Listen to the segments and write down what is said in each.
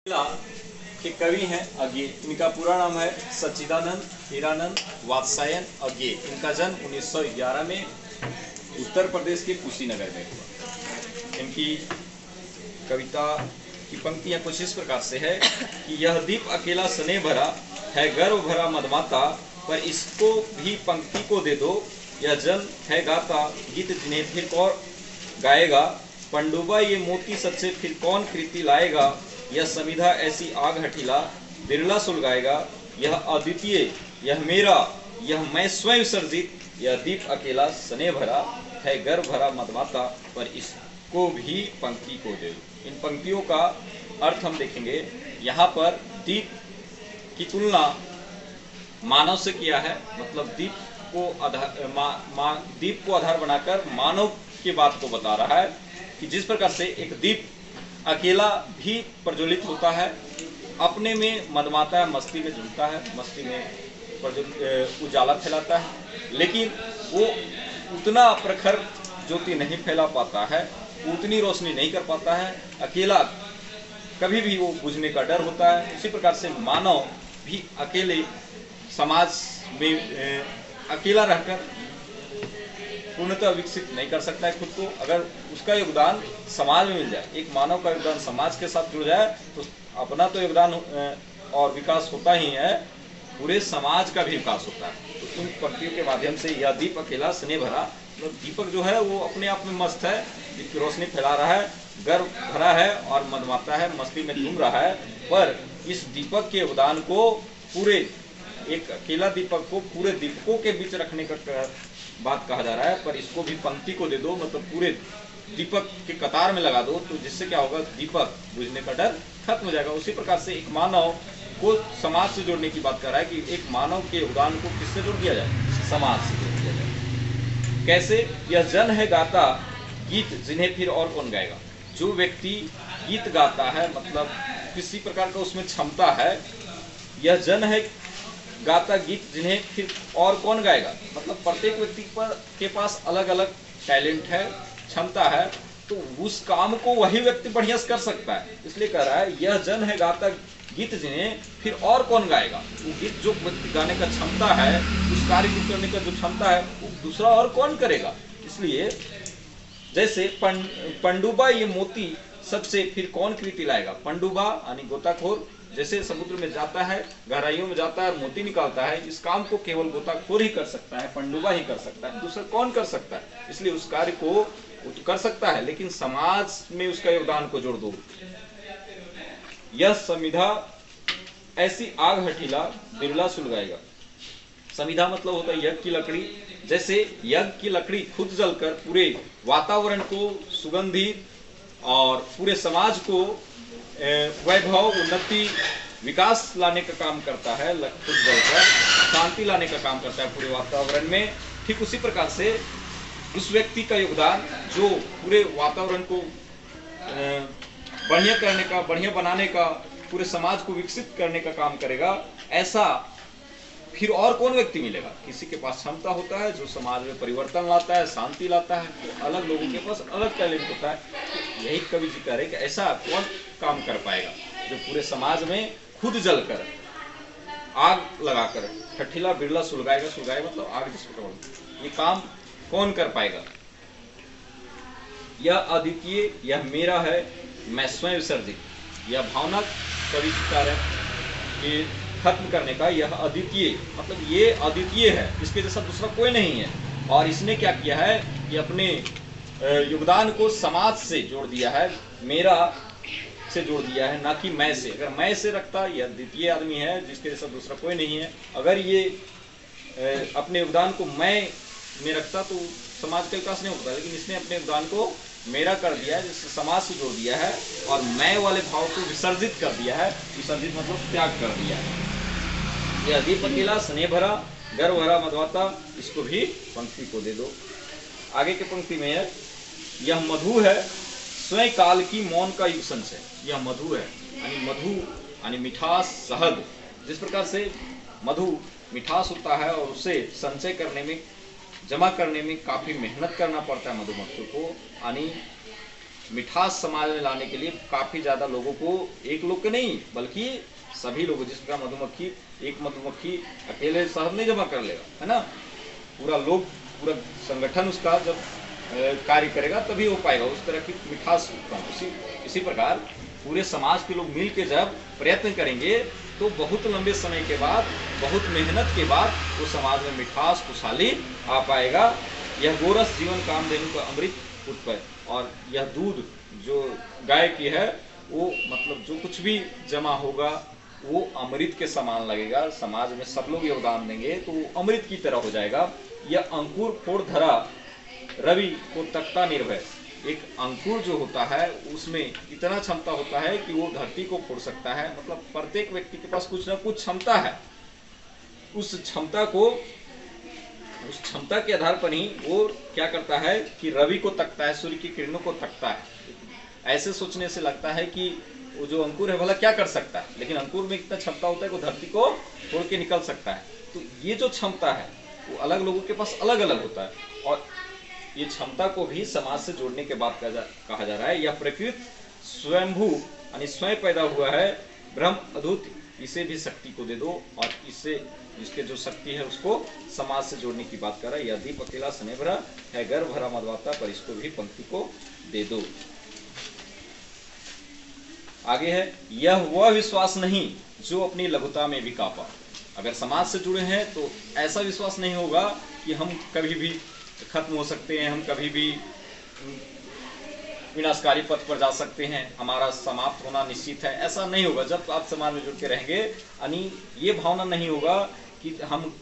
के कवि हैं अज्ञे। इनका पूरा नाम है सच्चिदानंद हीरानंद वात्स्यायन अज्ञे। इनका जन्म 1911 में उत्तर प्रदेश के कुशीनगर में हुआ। इनकी कविता की पंक्तियां कुछ इस प्रकार से है कि यह दीप अकेला स्नेह भरा है, गर्व भरा मदमाता, पर इसको भी पंक्ति को दे दो। यह जन है गाता, गीत जिन्हें फिर कौन गाएगा। पंडुबा ये मोती सच्चे फिर कौन कृति लाएगा। यह समिधा ऐसी आग हठीला, बिरला सुलगाएगा। यह अद्वितीय, यह मेरा, यह मैं स्वयं सर्जित। यह दीप अकेला स्नेह भरा है, गर्व भरा मदमाता, पर इसको भी पंक्ति को दे दो। इन पंक्तियों का अर्थ हम देखेंगे। यहाँ पर दीप की तुलना मानव से किया है, मतलब दीप को आधार बनाकर मानव की बात को बता रहा है कि जिस प्रकार से एक दीप अकेला भी प्रज्वलित होता है, अपने में मदमाता है, मस्ती में झूमता है, मस्ती में उजाला फैलाता है, लेकिन वो उतना प्रखर ज्योति नहीं फैला पाता है, उतनी रोशनी नहीं कर पाता है। अकेला कभी भी वो बुझने का डर होता है। उसी प्रकार से मानव भी अकेले समाज में अकेला रहकर पूर्णतः विकसित नहीं कर सकता है खुद को। अगर उसका योगदान समाज में मिल जाए, एक मानव का योगदान समाज के साथ जुड़ जाए, तो अपना तो योगदान और विकास होता ही है, पूरे समाज का भी विकास होता है। तो इन पंक्तियों के माध्यम से यह दीप अकेला स्नेह भरा, मतलब दीपक जो है वो अपने आप में मस्त है, जिसकी रोशनी फैला रहा है, गर्व भरा है और मदमाता है, मस्ती में झूम रहा है, पर इस दीपक के योगदान को पूरे एक अकेला दीपक को पूरे दीपकों के बीच रखने का बात कहा जा रहा है, पर इसको भी पंक्ति को दे दो, मतलब पूरे दीपक के कतार में लगा दो, तो जिससे क्या होगा, दीपक बुझने का डर खत्म हो जाएगा। उसी प्रकार से एक मानव को समाज से जोड़ने की बात कर रहा है कि एक मानव के योगदान को किससे जोड़ दिया जाए, समाज से जोड़ दिया जाए। कैसे? यह जन है गाता गीत जिन्हें फिर और कौन गाएगा। जो व्यक्ति गीत गाता है, मतलब किसी प्रकार का उसमें क्षमता है, यह जन है गाता गीत जिन्हें फिर और कौन गाएगा, मतलब प्रत्येक व्यक्ति के पास अलग अलग टैलेंट है, क्षमता है, तो उस काम को वही व्यक्ति बढ़िया से कर सकता है। इसलिए कह रहा है यह जन है गाता गीत जिन्हें फिर और कौन गाएगा। वो गीत जो व्यक्ति गाने का क्षमता है, उस कार्य को करने का जो क्षमता है, वो दूसरा और कौन करेगा। इसलिए जैसे पंडुबा ये मोती सबसे फिर कौन कृति लाएगा। पंडुबा यानी गोताखोर, जैसे समुद्र में जाता है, गहराइयों में जाता है और मोती निकालता है, इस काम को केवल गोताखोर ही कर सकता है, पंडुबा ही कर सकता है, दूसरा कौन कर सकता है। इसलिए उस कार्य को वो तो कर सकता है, लेकिन समाज में उसका योगदान को जोड़ दो। यह समिधा ऐसी आग हठीला, बिरला सुलगाएगा। समिधा मतलब होता है यज्ञ की लकड़ी। जैसे यज्ञ की लकड़ी खुद जलकर पूरे वातावरण को सुगंधित और पूरे समाज को वैभव, उन्नति, विकास लाने का काम करता है, खुद जलकर शांति लाने का काम करता है पूरे वातावरण में, ठीक उसी प्रकार से उस व्यक्ति का योगदान जो पूरे वातावरण को बढ़िया करने का, बढ़िया बनाने का, पूरे समाज को विकसित करने का काम करेगा, ऐसा फिर और कौन व्यक्ति मिलेगा। किसी के पास क्षमता होता है जो समाज में परिवर्तन लाता है, शांति लाता है, तो अलग लोगों के पास अलग टैलेंट होता है। तो यही कवि जी कह रहे हैं कि ऐसा कौन काम कर पाएगा जो पूरे समाज में खुद जलकर, आग लगाकर, ठठीला बिरला सुलगाएगा, सुलगाएगा मतलब आग जिसको, ये काम कौन कर पाएगा। यह अद्वितीय, यह मेरा है, मैं स्वयं विसर्जित। यह भावना कवि का है कि खत्म करने का, यह अद्वितीय मतलब ये अद्वितीय है, इसके जैसा दूसरा कोई नहीं है। और इसने क्या किया है कि अपने योगदान को समाज से जोड़ दिया है, मेरा से जोड़ दिया है, ना कि मैं से। अगर मैं से रखता, यह द्वितीय आदमी है जिसके जैसा दूसरा कोई नहीं है, अगर ये अपने योगदान को मैं में रखता तो समाज का विकास नहीं होता। लेकिन इसने अपने योगदान को मेरा कर दिया है, जिससे समाज से जोड़ दिया है, और मैं वाले भाव को विसर्जित कर दिया है। विसर्जित मतलब त्याग कर दिया है। यह दीप अकेला स्नेह भरा, गर्व भरा मदमाता, इसको भी पंक्ति को दे दो। आगे के पंक्ति में है, यह मधु है स्वयं काल की मौन का युग संचय। यह मधु है यानी मधु यानी मिठास, शहद। जिस प्रकार से मधु मिठास होता है और उसे संचय करने में, जमा करने में काफी मेहनत करना पड़ता है मधुमक्खियों को, यानी मिठास समाज में लाने के लिए काफी ज्यादा लोगों को, एक लोग के नहीं बल्कि सभी लोगों, जिस प्रकार मधुमक्खी, एक मधुमक्खी अकेले शहद नहीं जमा कर लेगा, है ना, पूरा लोग, पूरा संगठन उसका जब कार्य करेगा तभी हो पाएगा उस तरह की मिठास उत्पन्न। इसी प्रकार पूरे समाज के लोग मिल के जब प्रयत्न करेंगे तो बहुत लंबे समय के बाद, बहुत मेहनत के बाद वो समाज में मिठास, खुशहाली आ पाएगा। यह गोरस जीवन कामधेनु का अमृत उत्पय, और यह दूध जो गाय की है वो मतलब जो कुछ भी जमा होगा वो अमृत के समान लगेगा। समाज में सब लोग योगदान देंगे तो वो अमृत की तरह हो जाएगा। यह अंकुर फोड़ धरा रवि को तख्ता निर्भय, एक अंकुर जो होता है उसमें इतना क्षमता होता है कि वो धरती को फोड़ सकता है। मतलब प्रत्येक व्यक्ति के पास कुछ ना कुछ क्षमता है, उस क्षमता के आधार पर ही वो क्या करता है कि रवि को तकता है, सूर्य की किरणों को तकता है। ऐसे सोचने से लगता है कि वो जो अंकुर है भला क्या कर सकता है, लेकिन अंकुर में इतना क्षमता होता है कि धरती को तोड़ के निकल सकता है। तो ये जो क्षमता है वो अलग लोगों के पास अलग अलग होता है, और ये क्षमता को भी समाज से जोड़ने के बाद कहा जा रहा है यह प्रकृति स्वयंभू यानी स्वयं पैदा हुआ है, ब्रह्म अद्भुत, इसे भी शक्ति को दे दो, और इससे जिसके जो शक्ति है उसको समाज से जोड़ने की बात कर रहा है। यह दीप अकेला स्नेह भरा है, गर्भ भरा मधवाता, पर इसको भी पंक्ति को दे दो। आगे है, यह वह विश्वास नहीं जो अपनी लघुता में भी कापा। अगर समाज से जुड़े हैं तो ऐसा विश्वास नहीं होगा कि हम कभी भी खत्म हो सकते हैं, हम कभी भी विनाशकारी पथ पर जा सकते हैं, हमारा समाप्त होना निश्चित है, ऐसा नहीं होगा। जब आप समाज में जुड़ के रहेंगे यानी ये भावना नहीं होगा कि हम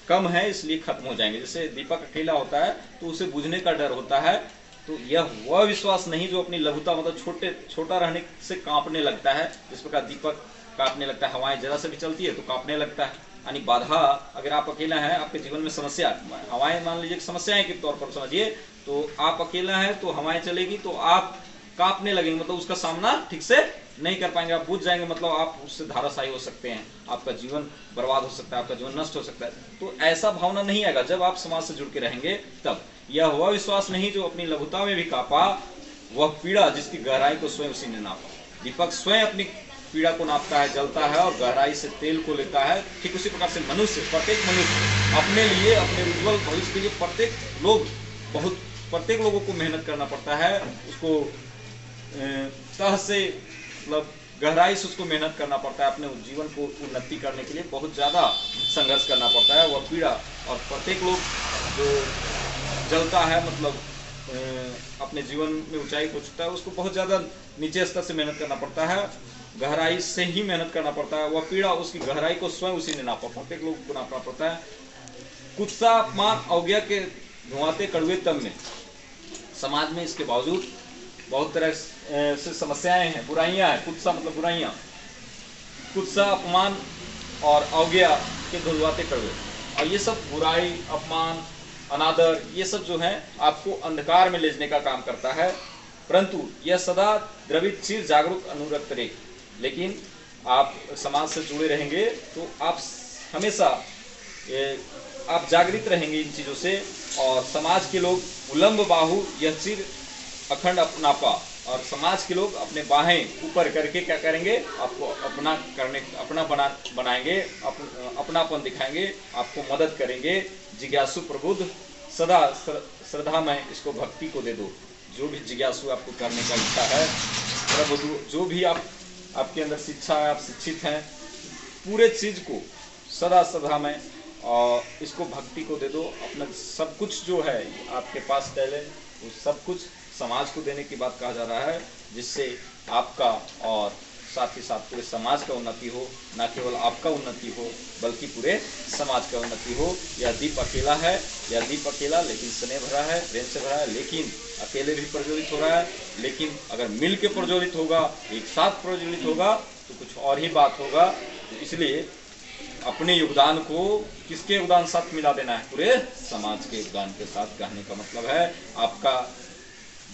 कम है इसलिए खत्म हो जाएंगे। जैसे दीपक अकेला होता है तो उसे बुझने का डर होता है, तो यह वह विश्वास नहीं जो अपनी लघुता मतलब छोटा रहने से कांपने लगता है। जिस प्रकार दीपक कांपने लगता है, हवाएं जरा से भी चलती है तो कांपने लगता है, यानी बाधा। अगर आप अकेला हैं, आपके जीवन में समस्या, हवाएं मान लीजिए समस्याएं के तौर पर समझिए, तो आप अकेला है तो हवाएं चलेगी तो आप कांपने लगेंगे, मतलब उसका सामना ठीक से नहीं कर पाएंगे, आप बुझ जाएंगे, मतलब आप उससे धाराशायी हो सकते हैं, आपका जीवन बर्बाद हो सकता है, आपका जीवन नष्ट हो सकता है। तो ऐसा भावना नहीं आएगा जब आप समाज से जुड़ के रहेंगे तब। यह वह विश्वास नहीं जो अपनी लघुता में भी कापा, वह पीड़ा जिसकी गहराई को स्वयं उसी ने नापा। दीपक स्वयं अपनी पीड़ा को नापता है, जलता है और गहराई से तेल को लेता है। ठीक उसी प्रकार से मनुष्य, प्रत्येक मनुष्य अपने लिए, अपने उज्जवल भविष्य के लिए प्रत्येक लोगों को मेहनत करना पड़ता है, उसको तह से मतलब गहराई से उसको मेहनत करना पड़ता है, अपने जीवन को उन्नति करने के लिए बहुत ज्यादा संघर्ष करना पड़ता है। वह पीड़ा, और प्रत्येक लोग जो जलता है मतलब अपने जीवन में ऊंचाई को छूता है, उसको बहुत ज्यादा नीचे स्तर से मेहनत करना पड़ता है, गहराई से ही मेहनत करना पड़ता है। वह पीड़ा, उसकी गहराई को स्वयं उसी ने नापा, प्रत्येक लोग को नापना पड़ता है। कुत्सा, अपमान, अवज्ञा के धुआते कड़वे तब में समाज में इसके बावजूद बहुत तरह से समस्याएं हैं, बुराइयां हैं। कुत्सा मतलब बुराइयां, कुत्सा, अपमान और अवज्ञा के धुआते कड़वे, और ये सब बुराई, अपमान, अनादर, ये सब जो है आपको अंधकार में ले जाने का काम करता है। परंतु यह सदा द्रवित चिर जागरूक अनुरक्त रहे। लेकिन आप समाज से जुड़े रहेंगे तो आप हमेशा आप जागृत रहेंगे इन चीजों से, और समाज के लोग उलंब बाहु यह चिर अखंड अपनापा, और समाज के लोग अपने बाहें ऊपर करके क्या करेंगे, आपको अपना बनाएंगे, अपनापन दिखाएंगे, आपको मदद करेंगे। जिज्ञासु प्रबुद्ध सदा श्रद्धा में इसको भक्ति को दे दो। जो भी जिज्ञासु आपको करने का इच्छा है, प्रबुद्ध जो भी आपके अंदर शिक्षा है, आप शिक्षित हैं, पूरे चीज को सदा श्रद्धा में और इसको भक्ति को दे दो। अपना सब कुछ जो है आपके पास टैलेंट, वो सब कुछ समाज को देने की बात कहा जा रहा है, जिससे आपका और साथ ही साथ पूरे समाज का उन्नति हो, न केवल आपका उन्नति हो बल्कि पूरे समाज का उन्नति हो। यह दीप अकेला है, यह दीप अकेला लेकिन स्नेह भरा है, प्रेम से भरा है, लेकिन अकेले भी प्रज्वलित हो रहा है। लेकिन अगर मिल के प्रज्वलित होगा, एक साथ प्रज्वलित होगा तो कुछ और ही बात होगा। तो इसलिए अपने योगदान को किसके योगदान साथ मिला देना है, पूरे समाज के योगदान के साथ। कहने का मतलब है आपका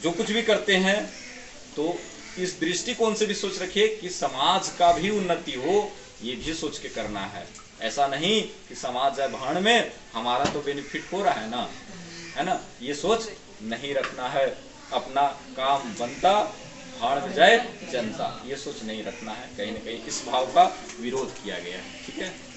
जो कुछ भी करते हैं तो इस दृष्टिकोण से भी सोच रखिए कि समाज का भी उन्नति हो, ये भी सोच के करना है। ऐसा नहीं कि समाज है भाड़ में, हमारा तो बेनिफिट हो रहा है ना, है ना, ये सोच नहीं रखना है। अपना काम बनता, भाड़ में जाए जनता, ये सोच नहीं रखना है। कहीं ना कहीं इस भाव का विरोध किया गया है। ठीक है।